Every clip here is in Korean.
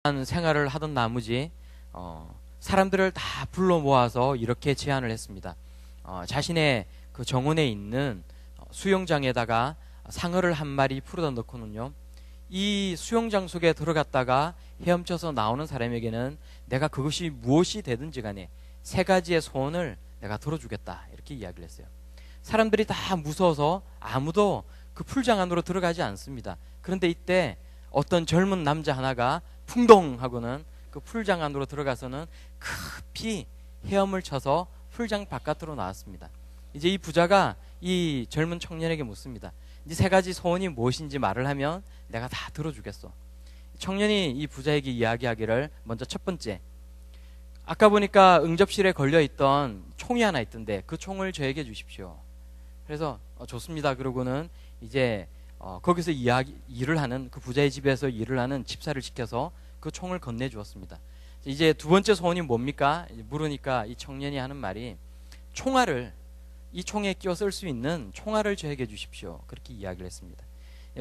생활을 하던 나머지 사람들을 다 불러 모아서 이렇게 제안을 했습니다. 자신의 그 정원에 있는 수영장에다가 상어를 한 마리 풀어다 넣고는요, 이 수영장 속에 들어갔다가 헤엄쳐서 나오는 사람에게는 내가 그것이 무엇이 되든지 간에 세 가지의 소원을 내가 들어주겠다, 이렇게 이야기를 했어요. 사람들이 다 무서워서 아무도 그 풀장 안으로 들어가지 않습니다. 그런데 이때 어떤 젊은 남자 하나가 풍덩하고는 그 풀장 안으로 들어가서는 급히 헤엄을 쳐서 풀장 바깥으로 나왔습니다. 이제 이 부자가 이 젊은 청년에게 묻습니다. 이 세 가지 소원이 무엇인지 말을 하면 내가 다 들어주겠어. 청년이 이 부자에게 이야기하기를, 먼저 첫 번째, 아까 보니까 응접실에 걸려있던 총이 하나 있던데 그 총을 저에게 주십시오. 그래서 좋습니다. 그러고는 이제 거기서 일을 하는, 그 부자의 집에서 일을 하는 집사를 시켜서 그 총을 건네주었습니다. 이제 두 번째 소원이 뭡니까? 물으니까 이 청년이 하는 말이, 총알을, 이 총에 끼워 쓸 수 있는 총알을 저에게 주십시오. 그렇게 이야기를 했습니다.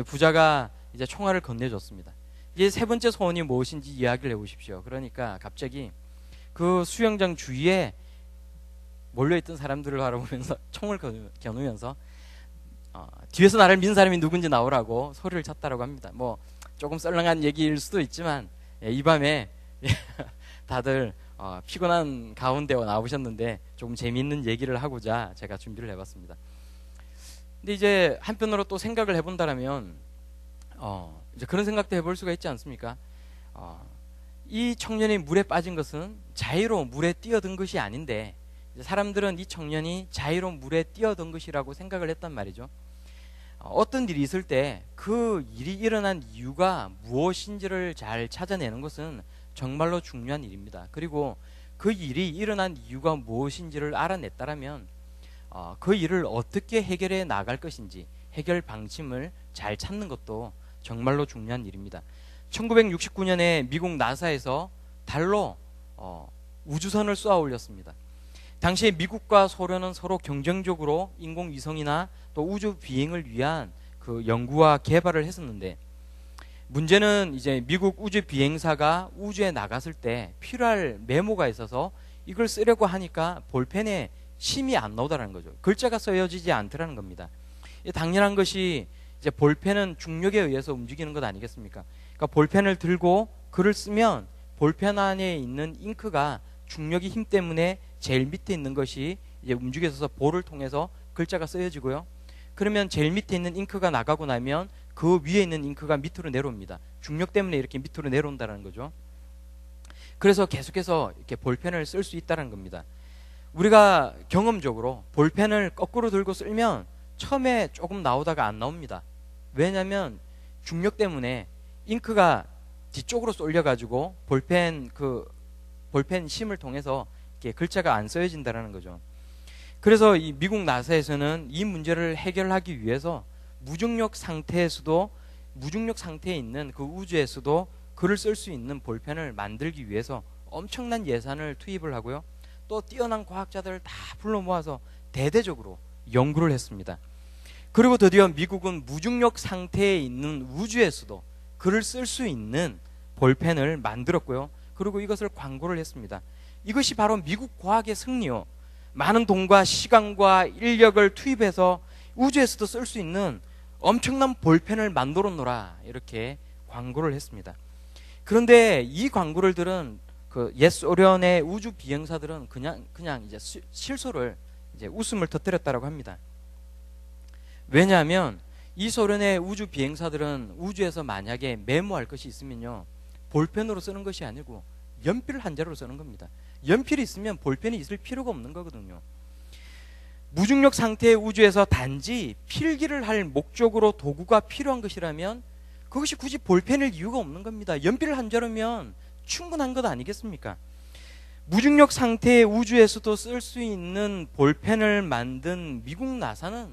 부자가 이제 총알을 건네줬습니다. 이제 세 번째 소원이 무엇인지 이야기를 해보십시오. 그러니까 갑자기 그 수영장 주위에 몰려있던 사람들을 바라보면서 총을 겨누면서 뒤에서 나를 민 사람이 누군지 나오라고 소리를 쳤다라고 합니다. 뭐 조금 썰렁한 얘기일 수도 있지만, 이 밤에 다들 피곤한 가운데 나오셨는데 조금 재미있는 얘기를 하고자 제가 준비를 해봤습니다. 근데 이제 한편으로 또 생각을 해본다면 이제 그런 생각도 해볼 수가 있지 않습니까? 이 청년이 물에 빠진 것은 자유로 물에 뛰어든 것이 아닌데, 사람들은 이 청년이 자유로 물에 뛰어든 것이라고 생각을 했단 말이죠. 어떤 일이 있을 때 그 일이 일어난 이유가 무엇인지를 잘 찾아내는 것은 정말로 중요한 일입니다. 그리고 그 일이 일어난 이유가 무엇인지를 알아냈다면 그 일을 어떻게 해결해 나갈 것인지 해결 방침을 잘 찾는 것도 정말로 중요한 일입니다. 1969년에 미국 나사에서 달로 우주선을 쏘아 올렸습니다. 당시에 미국과 소련은 서로 경쟁적으로 인공위성이나 또 우주 비행을 위한 그 연구와 개발을 했었는데, 문제는 이제 미국 우주 비행사가 우주에 나갔을 때 필요할 메모가 있어서 이걸 쓰려고 하니까 볼펜에 심이 안 나오더라는 거죠. 글자가 써여지지 않더라는 겁니다. 당연한 것이, 이제 볼펜은 중력에 의해서 움직이는 것 아니겠습니까? 그러니까 볼펜을 들고 글을 쓰면 볼펜 안에 있는 잉크가 중력의 힘 때문에 제일 밑에 있는 것이 이제 움직여서 볼을 통해서 글자가 쓰여지고요. 그러면 제일 밑에 있는 잉크가 나가고 나면 그 위에 있는 잉크가 밑으로 내려옵니다. 중력 때문에 이렇게 밑으로 내려온다는 거죠. 그래서 계속해서 이렇게 볼펜을 쓸 수 있다는 겁니다. 우리가 경험적으로 볼펜을 거꾸로 들고 쓸면 처음에 조금 나오다가 안 나옵니다. 왜냐하면 중력 때문에 잉크가 뒤쪽으로 쏠려가지고 볼펜 심을 통해서 이렇게 글자가 안 써여진다는 거죠. 그래서 이 미국 나사에서는 이 문제를 해결하기 위해서 무중력 상태에 있는 그 우주에서도 글을 쓸 수 있는 볼펜을 만들기 위해서 엄청난 예산을 투입을 하고요. 또 뛰어난 과학자들을 다 불러 모아서 대대적으로 연구를 했습니다. 그리고 드디어 미국은 무중력 상태에 있는 우주에서도 글을 쓸 수 있는 볼펜을 만들었고요. 그리고 이것을 광고를 했습니다. 이것이 바로 미국 과학의 승리요, 많은 돈과 시간과 인력을 투입해서 우주에서도 쓸 수 있는 엄청난 볼펜을 만들어 놓으라, 이렇게 광고를 했습니다. 그런데 이 광고를 들은 그 옛 소련의 우주 비행사들은 그냥 이제 실소를, 이제 웃음을 터뜨렸다고 합니다. 왜냐하면 이 소련의 우주 비행사들은 우주에서 만약에 메모할 것이 있으면요, 볼펜으로 쓰는 것이 아니고 연필 한 자루로 쓰는 겁니다. 연필이 있으면 볼펜이 있을 필요가 없는 거거든요. 무중력 상태의 우주에서 단지 필기를 할 목적으로 도구가 필요한 것이라면 그것이 굳이 볼펜일 이유가 없는 겁니다. 연필 한 자루면 충분한 것 아니겠습니까? 무중력 상태의 우주에서도 쓸 수 있는 볼펜을 만든 미국 나사는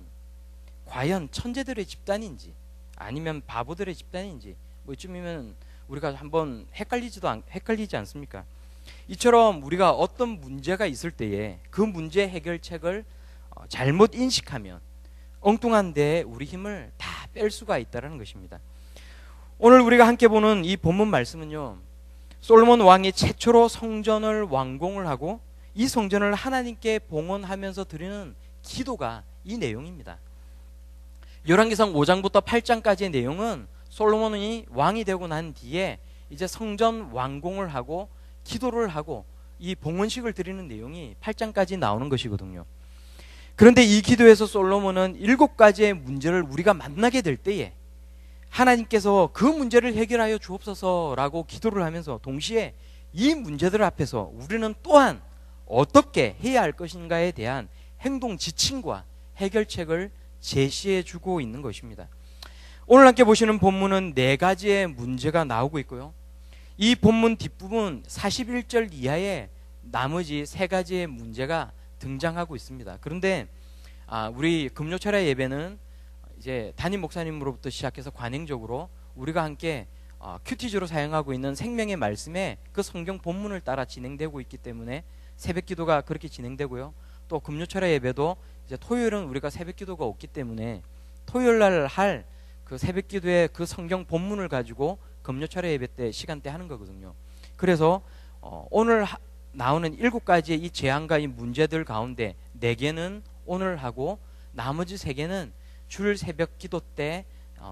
과연 천재들의 집단인지 아니면 바보들의 집단인지, 뭐 이쯤이면 우리가 한번 헷갈리지 않습니까? 이처럼 우리가 어떤 문제가 있을 때에 그 문제 해결책을 잘못 인식하면 엉뚱한 데에 우리 힘을 다 뺄 수가 있다는 것입니다. 오늘 우리가 함께 보는 이 본문 말씀은요, 솔로몬 왕이 최초로 성전을 완공을 하고 이 성전을 하나님께 봉헌하면서 드리는 기도가 이 내용입니다. 열왕기상 5장부터 8장까지의 내용은 솔로몬이 왕이 되고 난 뒤에 이제 성전 완공을 하고 기도를 하고 이 봉헌식을 드리는 내용이 8장까지 나오는 것이거든요. 그런데 이 기도에서 솔로몬은 7가지의 문제를 우리가 만나게 될 때에 하나님께서 그 문제를 해결하여 주옵소서라고 기도를 하면서 동시에 이 문제들 앞에서 우리는 또한 어떻게 해야 할 것인가에 대한 행동 지침과 해결책을 제시해 주고 있는 것입니다. 오늘 함께 보시는 본문은 4가지의 문제가 나오고 있고요. 이 본문 뒷부분 41절 이하에 나머지 3가지의 문제가 등장하고 있습니다. 그런데 우리 금요철야 예배는 이제 담임 목사님으로부터 시작해서 관행적으로 우리가 함께 큐티즈로 사용하고 있는 생명의 말씀에 그 성경 본문을 따라 진행되고 있기 때문에 새벽 기도가 그렇게 진행되고요. 또 금요철야 예배도 이제 토요일은 우리가 새벽 기도가 없기 때문에 토요일 날 할 그 새벽 기도의 그 성경 본문을 가지고 금요철야 예배 때 시간대 하는 거거든요. 그래서 오늘 나오는 7가지의 이 제안과 이 문제들 가운데 4개는 오늘 하고 나머지 3개는 주일 새벽 기도 때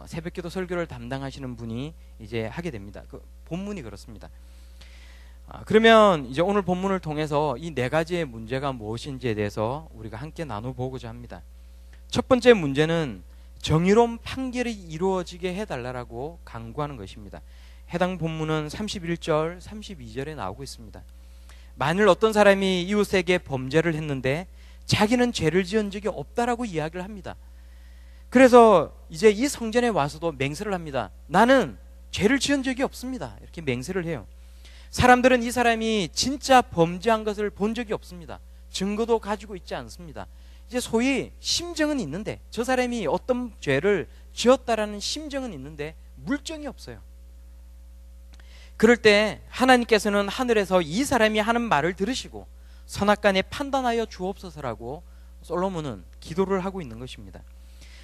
새벽 기도 설교를 담당하시는 분이 이제 하게 됩니다. 그 본문이 그렇습니다. 그러면 이제 오늘 본문을 통해서 이 4가지의 문제가 무엇인지에 대해서 우리가 함께 나눠보고자 합니다. 첫 번째 문제는 정의로운 판결이 이루어지게 해달라고 간구하는 것입니다. 해당 본문은 31절, 32절에 나오고 있습니다. 만일 어떤 사람이 이웃에게 범죄를 했는데 자기는 죄를 지은 적이 없다라고 이야기를 합니다. 그래서 이제 이 성전에 와서도 맹세를 합니다. 나는 죄를 지은 적이 없습니다. 이렇게 맹세를 해요. 사람들은 이 사람이 진짜 범죄한 것을 본 적이 없습니다. 증거도 가지고 있지 않습니다. 이제 소위 심증은 있는데 저 사람이 어떤 죄를 지었다라는 심증은 있는데 물증이 없어요. 그럴 때 하나님께서는 하늘에서 이 사람이 하는 말을 들으시고 선악간에 판단하여 주옵소서라고 솔로몬은 기도를 하고 있는 것입니다.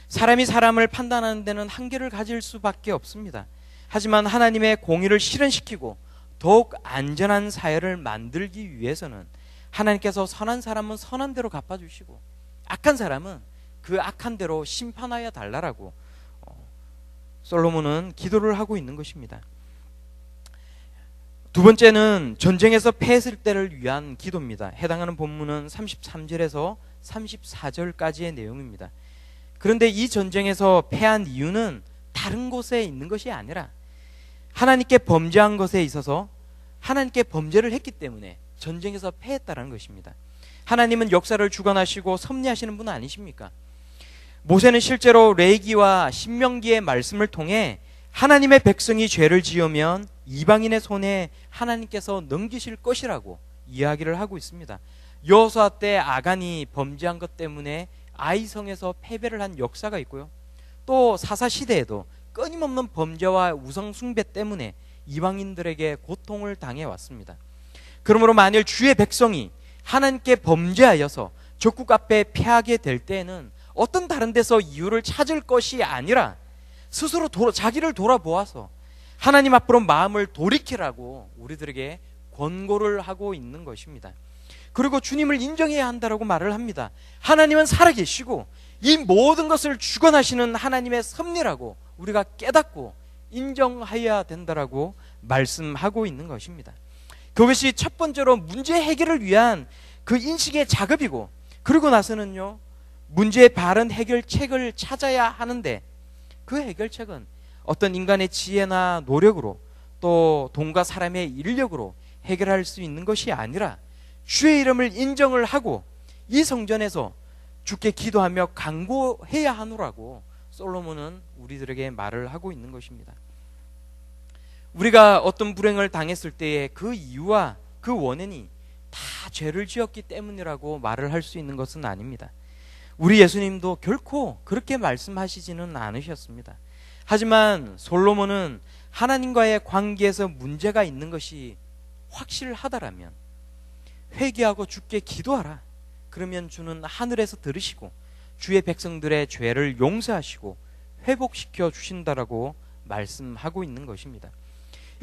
사람이 사람을 판단하는 데는 한계를 가질 수밖에 없습니다. 하지만 하나님의 공의를 실현시키고 더욱 안전한 사회를 만들기 위해서는 하나님께서 선한 사람은 선한 대로 갚아주시고 악한 사람은 그 악한 대로 심판하여 달라라고 솔로몬은 기도를 하고 있는 것입니다. 두 번째는 전쟁에서 패했을 때를 위한 기도입니다. 해당하는 본문은 33절에서 34절까지의 내용입니다. 그런데 이 전쟁에서 패한 이유는 다른 곳에 있는 것이 아니라 하나님께 범죄한 것에 있어서 하나님께 범죄를 했기 때문에 전쟁에서 패했다는 것입니다. 하나님은 역사를 주관하시고 섭리하시는 분 아니십니까? 모세는 실제로 레위기와 신명기의 말씀을 통해 하나님의 백성이 죄를 지으면 이방인의 손에 하나님께서 넘기실 것이라고 이야기를 하고 있습니다. 여호수아 때 아간이 범죄한 것 때문에 아이성에서 패배를 한 역사가 있고요. 또 사사 시대에도 끊임없는 범죄와 우상 숭배 때문에 이방인들에게 고통을 당해 왔습니다. 그러므로 만일 주의 백성이 하나님께 범죄하여서 적국 앞에 패하게 될 때에는 어떤 다른 데서 이유를 찾을 것이 아니라 스스로 자기를 돌아보아서 하나님 앞으로 마음을 돌이키라고 우리들에게 권고를 하고 있는 것입니다. 그리고 주님을 인정해야 한다라고 말을 합니다. 하나님은 살아계시고 이 모든 것을 주관하시는 하나님의 섭리라고 우리가 깨닫고 인정해야 된다라고 말씀하고 있는 것입니다. 그것이 첫 번째로 문제 해결을 위한 그 인식의 작업이고, 그리고 나서는요 문제의 바른 해결책을 찾아야 하는데 그 해결책은 어떤 인간의 지혜나 노력으로 또 돈과 사람의 인력으로 해결할 수 있는 것이 아니라 주의 이름을 인정을 하고 이 성전에서 주께 기도하며 간구해야 하노라고 솔로몬은 우리들에게 말을 하고 있는 것입니다. 우리가 어떤 불행을 당했을 때에 그 이유와 그 원인이 다 죄를 지었기 때문이라고 말을 할 수 있는 것은 아닙니다. 우리 예수님도 결코 그렇게 말씀하시지는 않으셨습니다. 하지만 솔로몬은 하나님과의 관계에서 문제가 있는 것이 확실하다라면 회개하고 주께 기도하라. 그러면 주는 하늘에서 들으시고 주의 백성들의 죄를 용서하시고 회복시켜 주신다라고 말씀하고 있는 것입니다.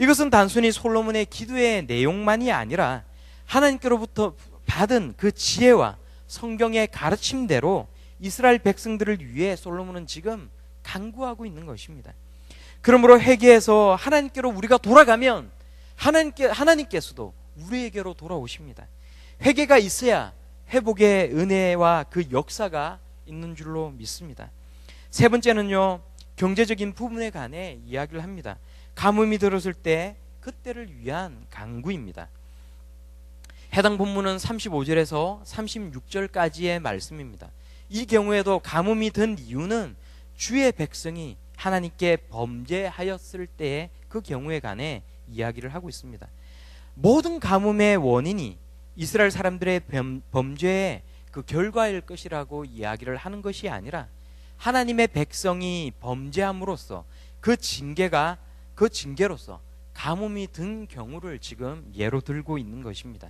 이것은 단순히 솔로몬의 기도의 내용만이 아니라 하나님께로부터 받은 그 지혜와 성경의 가르침대로 이스라엘 백성들을 위해 솔로몬은 지금 간구하고 있는 것입니다. 그러므로 회개해서 하나님께로 우리가 돌아가면 하나님께서도 우리에게로 돌아오십니다. 회개가 있어야 회복의 은혜와 그 역사가 있는 줄로 믿습니다. 세 번째는요, 경제적인 부분에 관해 이야기를 합니다. 가뭄이 들었을 때 그때를 위한 간구입니다. 해당 본문은 35절에서 36절까지의 말씀입니다. 이 경우에도 가뭄이 든 이유는 주의 백성이 하나님께 범죄하였을 때의 그 경우에 관해 이야기를 하고 있습니다. 모든 가뭄의 원인이 이스라엘 사람들의 범죄의 그 결과일 것이라고 이야기를 하는 것이 아니라 하나님의 백성이 범죄함으로써 그 징계로서 가뭄이 든 경우를 지금 예로 들고 있는 것입니다.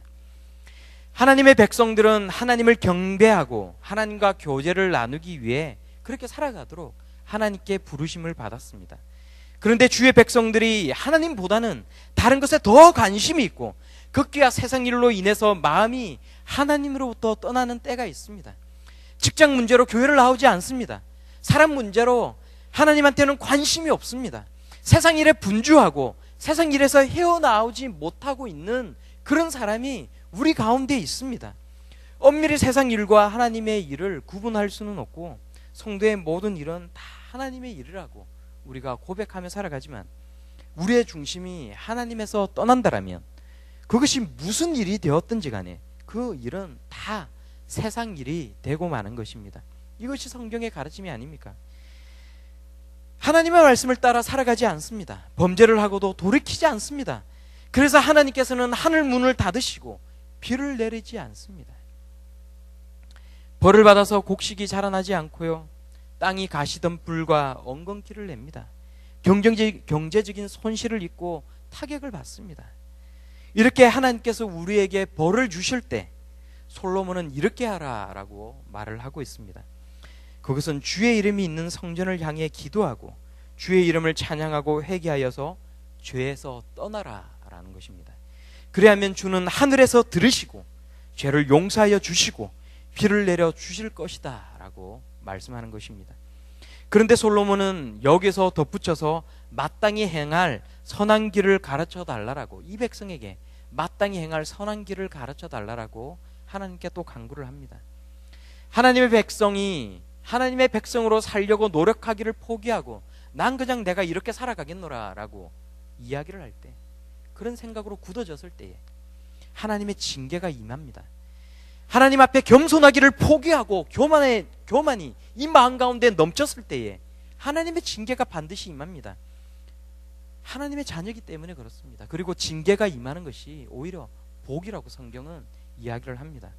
하나님의 백성들은 하나님을 경배하고 하나님과 교제를 나누기 위해 그렇게 살아가도록 하나님께 부르심을 받았습니다. 그런데 주의 백성들이 하나님보다는 다른 것에 더 관심이 있고 극기와 세상 일로 인해서 마음이 하나님으로부터 떠나는 때가 있습니다. 직장 문제로 교회를 나오지 않습니다. 사람 문제로 하나님한테는 관심이 없습니다. 세상 일에 분주하고 세상 일에서 헤어나오지 못하고 있는 그런 사람이 우리 가운데 있습니다. 엄밀히 세상 일과 하나님의 일을 구분할 수는 없고 성도의 모든 일은 다 하나님의 일이라고 우리가 고백하며 살아가지만 우리의 중심이 하나님에서 떠난다라면 그것이 무슨 일이 되었든지 간에 그 일은 다 세상 일이 되고 마는 것입니다. 이것이 성경의 가르침이 아닙니까? 하나님의 말씀을 따라 살아가지 않습니다. 범죄를 하고도 돌이키지 않습니다. 그래서 하나님께서는 하늘 문을 닫으시고 비를 내리지 않습니다. 벌을 받아서 곡식이 자라나지 않고요, 땅이 가시던 불과 엉겅퀴를 냅니다. 경제적인 손실을 입고 타격을 받습니다. 이렇게 하나님께서 우리에게 벌을 주실 때 솔로몬은 이렇게 하라라고 말을 하고 있습니다. 그것은 주의 이름이 있는 성전을 향해 기도하고 주의 이름을 찬양하고 회개하여서 죄에서 떠나라라는 것입니다. 그래야면 주는 하늘에서 들으시고 죄를 용서하여 주시고 비를 내려 주실 것이다 라고 말씀하는 것입니다. 그런데 솔로몬은 여기서 덧붙여서 마땅히 행할 선한 길을 가르쳐 달라라고, 이 백성에게 마땅히 행할 선한 길을 가르쳐 달라라고 하나님께 또 간구를 합니다. 하나님의 백성이 하나님의 백성으로 살려고 노력하기를 포기하고 난 그냥 내가 이렇게 살아가겠노라 라고 이야기를 할 때, 그런 생각으로 굳어졌을 때에 하나님의 징계가 임합니다. 하나님 앞에 겸손하기를 포기하고 교만이 이 마음 가운데 넘쳤을 때에 하나님의 징계가 반드시 임합니다. 하나님의 자녀이기 때문에 그렇습니다. 그리고 징계가 임하는 것이 오히려 복이라고 성경은 이야기를 합니다.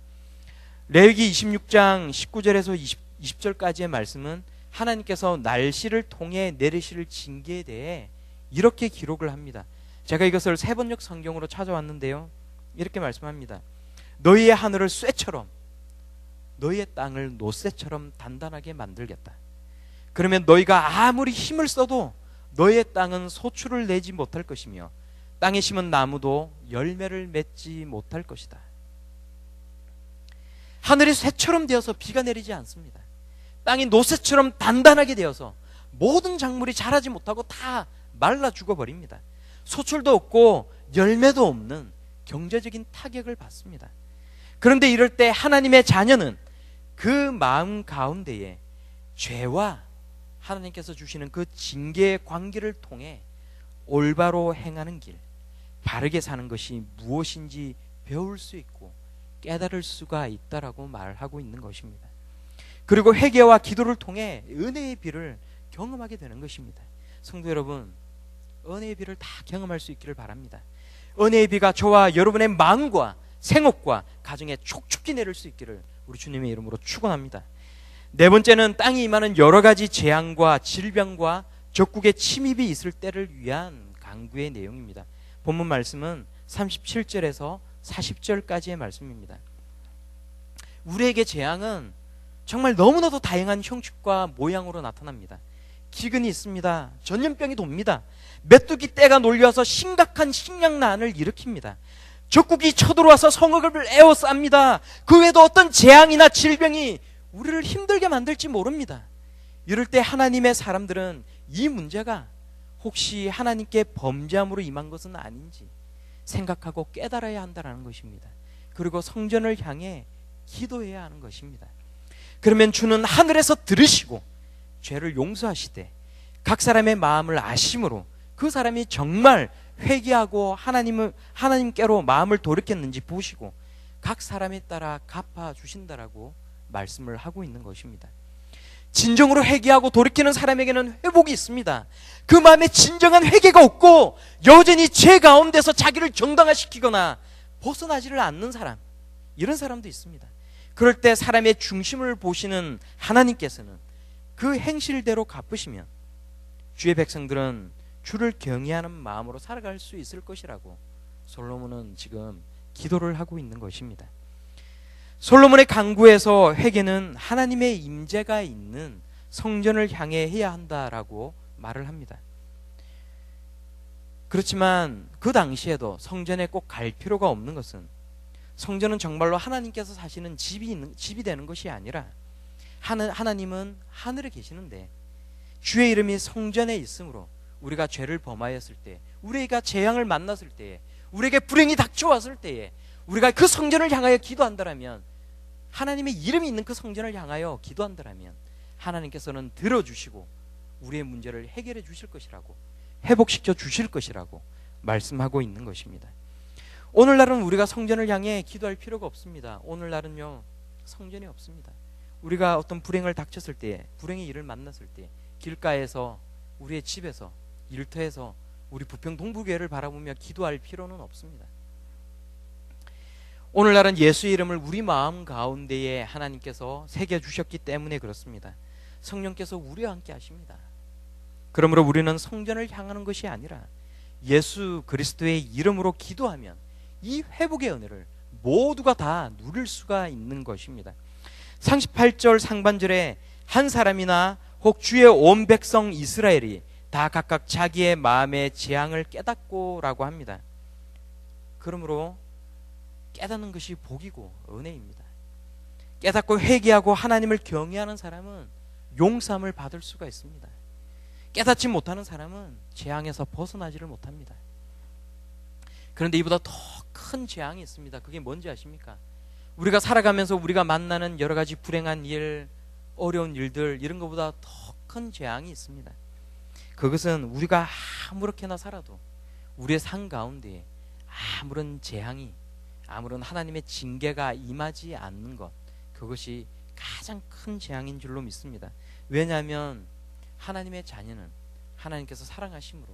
레위기 26장 19절에서 20절까지의 말씀은 하나님께서 날씨를 통해 내리실 징계에 대해 이렇게 기록을 합니다. 제가 이것을 세번역 성경으로 찾아왔는데요, 이렇게 말씀합니다. 너희의 하늘을 쇠처럼, 너희의 땅을 노쇠처럼 단단하게 만들겠다. 그러면 너희가 아무리 힘을 써도 너희의 땅은 소출을 내지 못할 것이며 땅에 심은 나무도 열매를 맺지 못할 것이다. 하늘이 쇠처럼 되어서 비가 내리지 않습니다. 땅이 노쇠처럼 단단하게 되어서 모든 작물이 자라지 못하고 다 말라 죽어버립니다. 소출도 없고 열매도 없는 경제적인 타격을 받습니다. 그런데 이럴 때 하나님의 자녀는 그 마음 가운데에 죄와 하나님께서 주시는 그 징계의 관계를 통해 올바로 행하는 길, 바르게 사는 것이 무엇인지 배울 수 있고 깨달을 수가 있다라고 말하고 있는 것입니다. 그리고 회개와 기도를 통해 은혜의 비를 경험하게 되는 것입니다. 성도 여러분, 은혜의 비를 다 경험할 수 있기를 바랍니다. 은혜의 비가 저와 여러분의 마음과 생업과 가정에 촉촉히 내릴 수 있기를 우리 주님의 이름으로 축원합니다. 네 번째는 땅이 임하는 여러 가지 재앙과 질병과 적국의 침입이 있을 때를 위한 간구의 내용입니다. 본문 말씀은 37절에서 40절까지의 말씀입니다. 우리에게 재앙은 정말 너무나도 다양한 형식과 모양으로 나타납니다. 기근이 있습니다. 전염병이 돕니다. 메뚜기 떼가 놀려와서 심각한 식량난을 일으킵니다. 적국이 쳐들어와서 성읍을 에워쌉니다. 그 외에도 어떤 재앙이나 질병이 우리를 힘들게 만들지 모릅니다. 이럴 때 하나님의 사람들은 이 문제가 혹시 하나님께 범죄함으로 임한 것은 아닌지 생각하고 깨달아야 한다는 것입니다. 그리고 성전을 향해 기도해야 하는 것입니다. 그러면 주는 하늘에서 들으시고 죄를 용서하시되 각 사람의 마음을 아심으로 그 사람이 정말 회개하고 하나님께로 마음을 돌이켰는지 보시고 각 사람에 따라 갚아주신다라고 말씀을 하고 있는 것입니다. 진정으로 회개하고 돌이키는 사람에게는 회복이 있습니다. 그 마음에 진정한 회개가 없고 여전히 죄 가운데서 자기를 정당화시키거나 벗어나지를 않는 사람, 이런 사람도 있습니다. 그럴 때 사람의 중심을 보시는 하나님께서는 그 행실대로 갚으시면 주의 백성들은 주를 경외하는 마음으로 살아갈 수 있을 것이라고 솔로몬은 지금 기도를 하고 있는 것입니다. 솔로몬의 강구에서 회개는 하나님의 임재가 있는 성전을 향해 해야 한다라고 말을 합니다. 그렇지만 그 당시에도 성전에 꼭 갈 필요가 없는 것은 성전은 정말로 하나님께서 사시는 집이 되는 것이 아니라 하나님은 하늘에 계시는데 주의 이름이 성전에 있으므로 우리가 죄를 범하였을 때, 우리가 재앙을 만났을 때에, 우리에게 불행이 닥쳐왔을 때에 우리가 그 성전을 향하여 기도한다면, 하나님의 이름이 있는 그 성전을 향하여 기도한다면 하나님께서는 들어주시고 우리의 문제를 해결해 주실 것이라고, 회복시켜 주실 것이라고 말씀하고 있는 것입니다. 오늘날은 우리가 성전을 향해 기도할 필요가 없습니다. 오늘날은요, 성전이 없습니다. 우리가 어떤 불행을 닥쳤을 때, 불행의 일을 만났을 때, 길가에서, 우리의 집에서, 일터에서 우리 부평 동부교회를 바라보며 기도할 필요는 없습니다. 오늘날은 예수의 이름을 우리 마음 가운데에 하나님께서 새겨주셨기 때문에 그렇습니다. 성령께서 우리와 함께 하십니다. 그러므로 우리는 성전을 향하는 것이 아니라 예수 그리스도의 이름으로 기도하면 이 회복의 은혜를 모두가 다 누릴 수가 있는 것입니다. 38절 상반절에 한 사람이나 혹 주의 온 백성 이스라엘이 다 각각 자기의 마음의 재앙을 깨닫고 라고 합니다. 그러므로 깨닫는 것이 복이고 은혜입니다. 깨닫고 회개하고 하나님을 경외하는 사람은 용서함을 받을 수가 있습니다. 깨닫지 못하는 사람은 재앙에서 벗어나지를 못합니다. 그런데 이보다 더 큰 재앙이 있습니다. 그게 뭔지 아십니까? 우리가 살아가면서 우리가 만나는 여러 가지 불행한 일, 어려운 일들, 이런 것보다 더 큰 재앙이 있습니다. 그것은 우리가 아무렇게나 살아도 우리의 삶 가운데 아무런 재앙이, 아무런 하나님의 징계가 임하지 않는 것, 그것이 가장 큰 재앙인 줄로 믿습니다. 왜냐하면 하나님의 자녀는 하나님께서 사랑하심으로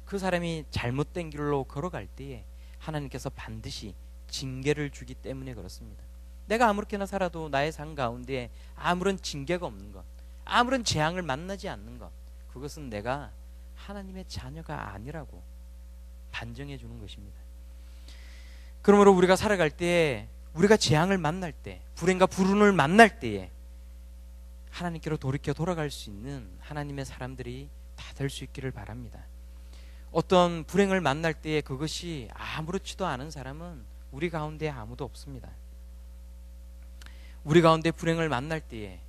그 사람이 잘못된 길로 걸어갈 때에 하나님께서 반드시 징계를 주기 때문에 그렇습니다. 내가 아무렇게나 살아도 나의 삶 가운데 아무런 징계가 없는 것, 아무런 재앙을 만나지 않는 것, 그것은 내가 하나님의 자녀가 아니라고 반증해 주는 것입니다. 그러므로 우리가 살아갈 때에, 우리가 재앙을 만날 때, 불행과 불운을 만날 때에 하나님께로 돌이켜 돌아갈 수 있는 하나님의 사람들이 다 될 수 있기를 바랍니다. 어떤 불행을 만날 때에 그것이 아무렇지도 않은 사람은 우리 가운데 아무도 없습니다. 우리 가운데 불행을 만날 때에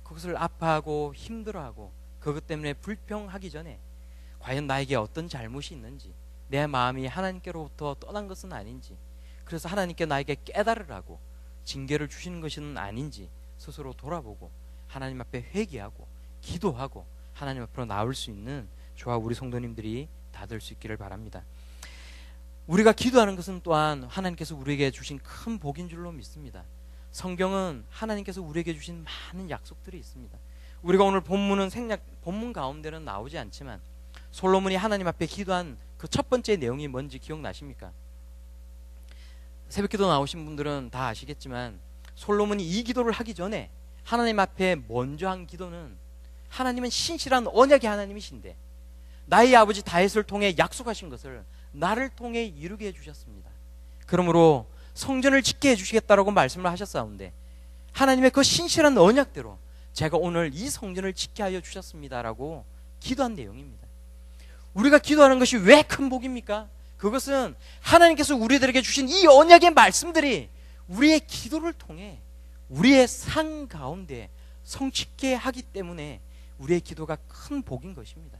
그것을 아파하고 힘들어하고 그것 때문에 불평하기 전에 과연 나에게 어떤 잘못이 있는지, 내 마음이 하나님께로부터 떠난 것은 아닌지, 그래서 하나님께 나에게 깨달으라고 징계를 주시는 것은 아닌지 스스로 돌아보고 하나님 앞에 회개하고 기도하고 하나님 앞으로 나올 수 있는 저와 우리 성도님들이 다 될 수 있기를 바랍니다. 우리가 기도하는 것은 또한 하나님께서 우리에게 주신 큰 복인 줄로 믿습니다. 성경은 하나님께서 우리에게 주신 많은 약속들이 있습니다. 우리가 오늘 본문 가운데는 나오지 않지만 솔로몬이 하나님 앞에 기도한 그 첫 번째 내용이 뭔지 기억나십니까? 새벽기도 나오신 분들은 다 아시겠지만 솔로몬이 이 기도를 하기 전에 하나님 앞에 먼저 한 기도는, 하나님은 신실한 언약의 하나님이신데 나의 아버지 다윗을 통해 약속하신 것을 나를 통해 이루게 해주셨습니다. 그러므로 성전을 짓게 해주시겠다라고 말씀을 하셨사온데 하나님의 그 신실한 언약대로 제가 오늘 이 성전을 짓게 하여 주셨습니다라고 기도한 내용입니다. 우리가 기도하는 것이 왜 큰 복입니까? 그것은 하나님께서 우리들에게 주신 이 언약의 말씀들이 우리의 기도를 통해 우리의 삶 가운데 성취케 하기 때문에 우리의 기도가 큰 복인 것입니다.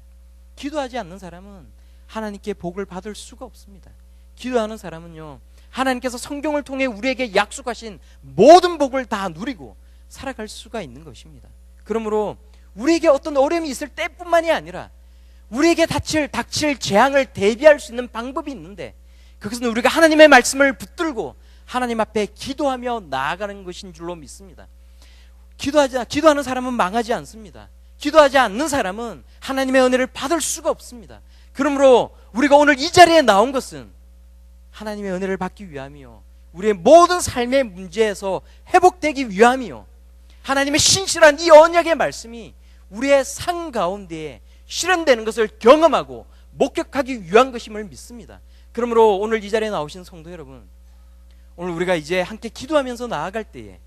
기도하지 않는 사람은 하나님께 복을 받을 수가 없습니다. 기도하는 사람은요, 하나님께서 성경을 통해 우리에게 약속하신 모든 복을 다 누리고 살아갈 수가 있는 것입니다. 그러므로 우리에게 어떤 어려움이 있을 때뿐만이 아니라 우리에게 닥칠 재앙을 대비할 수 있는 방법이 있는데, 그것은 우리가 하나님의 말씀을 붙들고 하나님 앞에 기도하며 나아가는 것인 줄로 믿습니다. 기도하는 사람은 망하지 않습니다. 기도하지 않는 사람은 하나님의 은혜를 받을 수가 없습니다. 그러므로 우리가 오늘 이 자리에 나온 것은 하나님의 은혜를 받기 위함이요, 우리의 모든 삶의 문제에서 회복되기 위함이요, 하나님의 신실한 이 언약의 말씀이 우리의 삶 가운데에 실현되는 것을 경험하고 목격하기 위한 것임을 믿습니다. 그러므로 오늘 이 자리에 나오신 성도 여러분, 오늘 우리가 이제 함께 기도하면서 나아갈 때에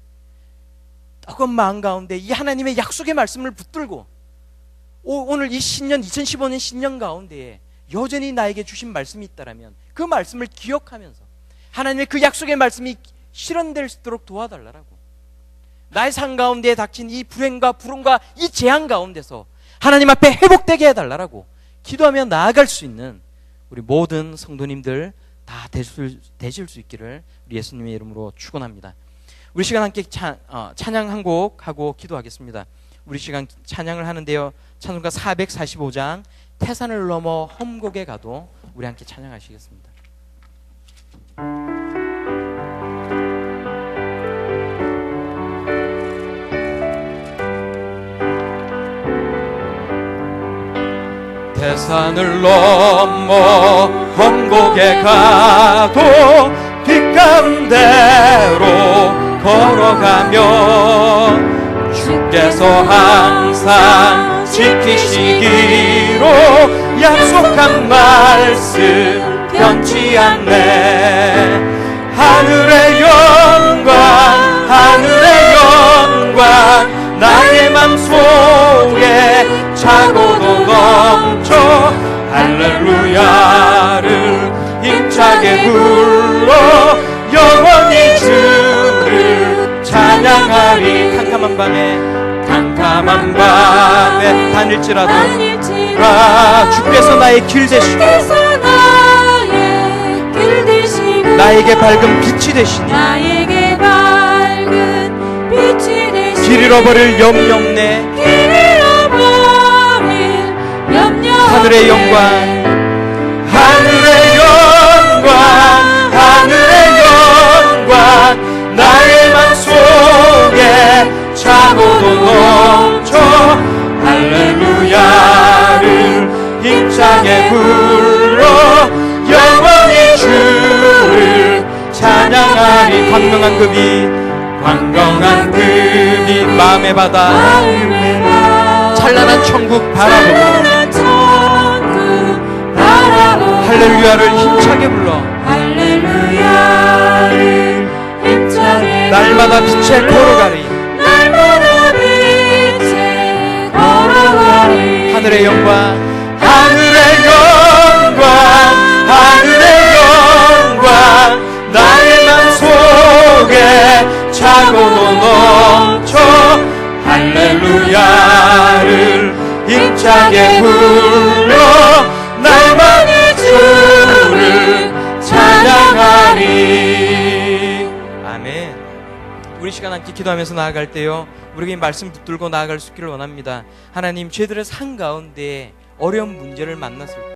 뜨거운 마음 가운데 이 하나님의 약속의 말씀을 붙들고 오늘 이 신년 2015년 신년 가운데에 여전히 나에게 주신 말씀이 있다라면 그 말씀을 기억하면서 하나님의 그 약속의 말씀이 실현될 수 있도록 도와달라고, 나의 삶 가운데에 닥친 이 불행과 불운과 이 재앙 가운데서 하나님 앞에 회복되게 해달라고 기도하며 나아갈 수 있는 우리 모든 성도님들 다 되실 수 있기를 우리 예수님의 이름으로 축원합니다. 우리 시간 함께 찬양 한 곡 하고 기도하겠습니다. 우리 시간 찬양을 하는데요, 찬송가 445장 태산을 넘어 험곡에 가도 우리 함께 찬양하시겠습니다. 태산을 넘어 험곡에 가도 빛가운데로 걸어가면 주께서 항상 지키시기로 약속한 말씀 변치 않네. 하늘의 영광, 하늘의 영광, 나의 맘속에 차고도 넘쳐 할렐루야를 힘차게 불러 영원히 주를 찬양하리. 캄캄한 밤에 다닐지라도 주께서 나의 길 되시고 나에게 밝은 빛이 되시니 길 잃어버릴 염려 없네. 하늘의 영광, 하늘의 영광, 하늘의 영광, 나의 맘속에 차고도 넘쳐 할렐루야를 힘차게 불러 영원히 주를 찬양하리. 광명한 금이 마음의 바다 찬란한 천국 바라보고 할렐루야를 힘차게 불러 날마다 빛에 걸어가리. 하늘의 영광, 하늘의 영광, 하늘의 영광, 나의 맘속에 차고도 넘쳐 할렐루야를 힘차게 불러 날마다 주를 찬양하리. 아멘. 우리 시간 함께 기도하면서 나아갈 때요, 우리에게 말씀 붙들고 나아갈 수 있기를 원합니다. 하나님, 저희들의 삶 가운데 어려운 문제를 만났을 때